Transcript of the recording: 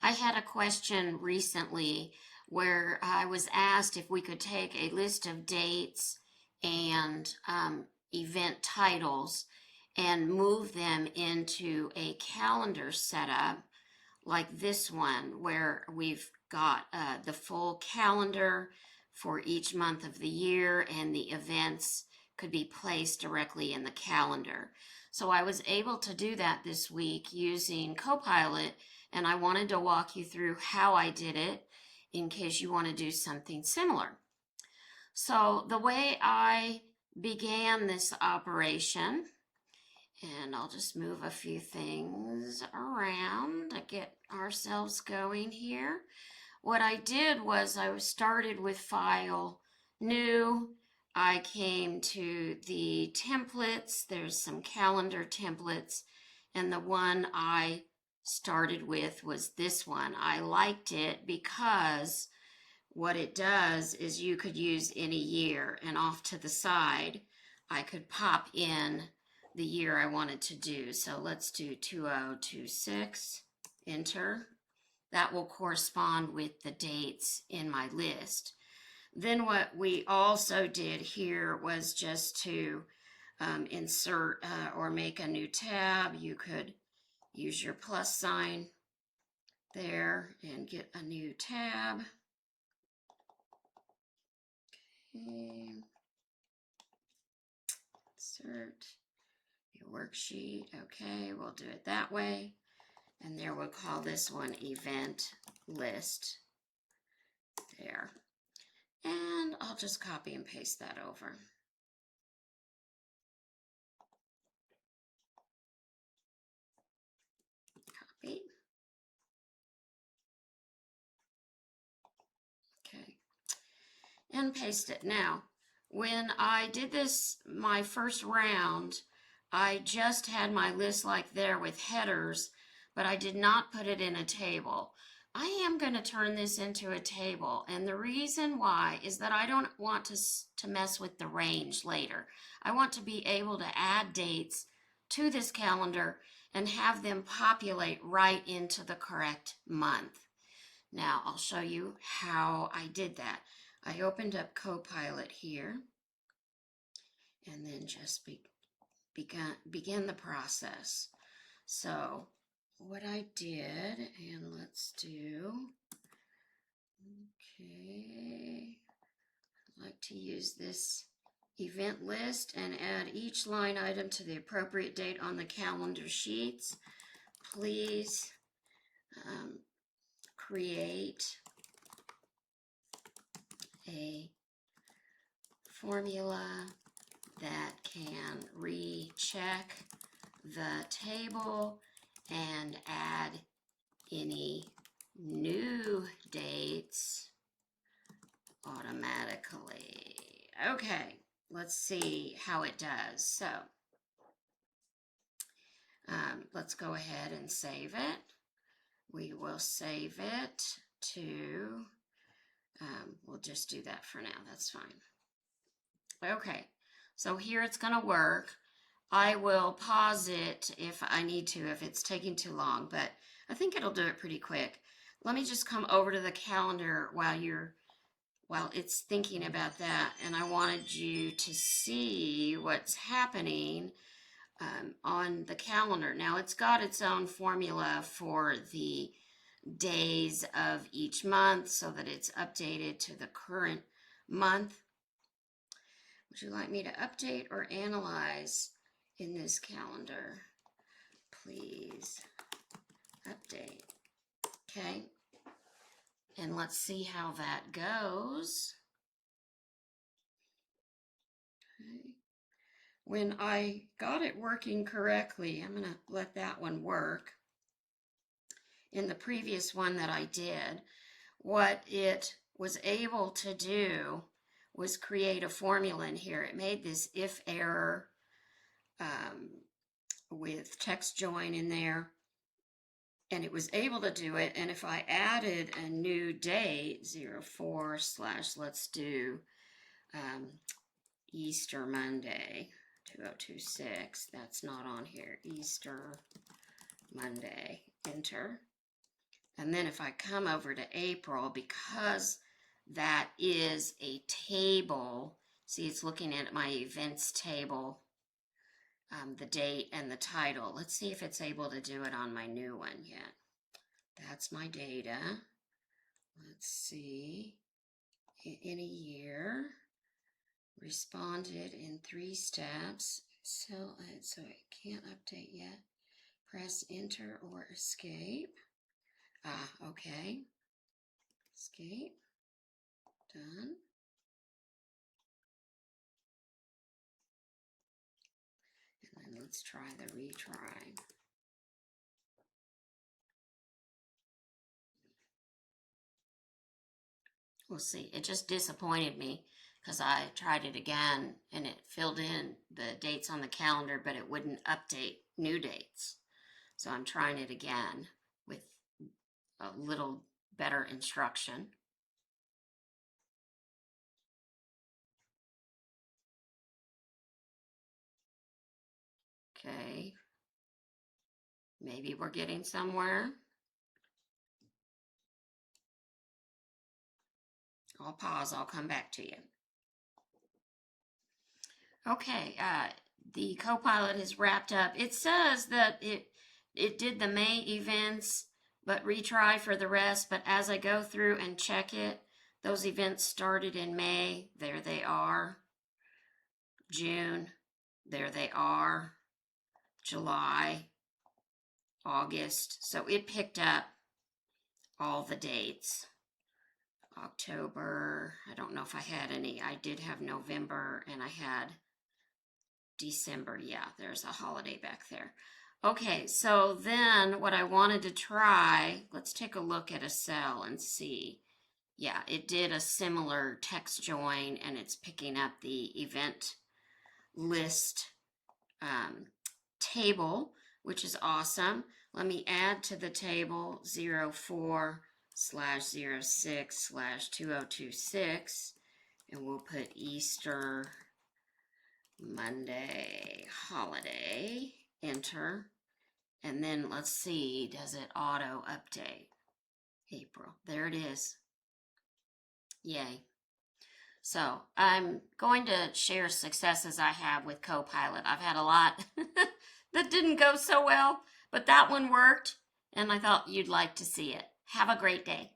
I had a question recently where I was asked if we could take a list of dates and event titles and move them into a calendar setup like this one, where we've got the full calendar for each month of the year, and the events could be placed directly in the calendar. So I was able to do that this week using Copilot, and I wanted to walk you through how I did it in case you want to do something similar. So the way I began this operation, and I'll just move a few things around to get ourselves going here. What I did was I started with File, New. I came to the templates. There's some calendar templates, and the one I started with was this one. I liked it because what it does is you could use any year, and off to the side I could pop in the year I wanted to do. So let's do 2026, enter. That will correspond with the dates in my list. Then what we also did here was just to insert or make a new tab. You could use your plus sign there and get a new tab. Okay. Insert your worksheet. Okay, we'll do it that way. And there we'll call this one event list there. And I'll just copy and paste that over. Copy. Okay. And paste it. Now, when I did this my first round, I just had my list like there with headers, but I did not put it in a table. I am going to turn this into a table, and the reason why is that I don't want to mess with the range later. I want to be able to add dates to this calendar and have them populate right into the correct month. Now I'll show you how I did that. I opened up Copilot here and then just begin the process. So what I did, and let's do, okay, I'd like to use this event list and add each line item to the appropriate date on the calendar sheets. Please create a formula that can recheck the table and add any new dates automatically. Okay, let's see how it does. So let's go ahead and save it. We will save it to, we'll just do that for now, that's fine. Okay, so here it's going to work. I will pause it if I need to, if it's taking too long, but I think it'll do it pretty quick. Let me just come over to the calendar while it's thinking about that, and I wanted you to see what's happening on the calendar. Now it's got its own formula for the days of each month so that it's updated to the current month. Would you like me to update or analyze in this calendar? Please update. Okay. And let's see how that goes. Okay. When I got it working correctly, I'm going to let that one work. In the previous one that I did, what it was able to do was create a formula in here. It made this if error with text join in there, and it was able to do it. And if I added a new date, 04 / let's do Easter Monday 2026, that's not on here, Easter Monday, enter. And then if I come over to April, because that is a table, see it's looking at my events table, the date and the title. Let's see if it's able to do it on my new one yet. That's my data. Let's see. In a year, responded in 3 steps. So it can't update yet. Press enter or escape. Okay. Escape. Done. And then let's try the retry. We'll see. It just disappointed me because I tried it again and it filled in the dates on the calendar, but it wouldn't update new dates. So I'm trying it again with a little better instruction. Okay. Maybe we're getting somewhere. I'll pause. I'll come back to you. Okay. The Copilot is wrapped up. It says that it did the May events, but retry for the rest. But as I go through and check it, those events started in May. There they are. June. There they are. July. August. So it picked up all the dates. October. I don't know if I had any. I did have November and I had December. Yeah, there's a holiday back there. Okay, so then what I wanted to try, let's take a look at a cell and see. Yeah, it did a similar text join and it's picking up the event list table, which is awesome. Let me add to the table 04/06/2026 and we'll put Easter Monday holiday, enter, and then let's see, does it auto update? April, there it is. Yay. So I'm going to share successes I have with Copilot. I've had a lot that didn't go so well, but that one worked, and I thought you'd like to see it. Have a great day.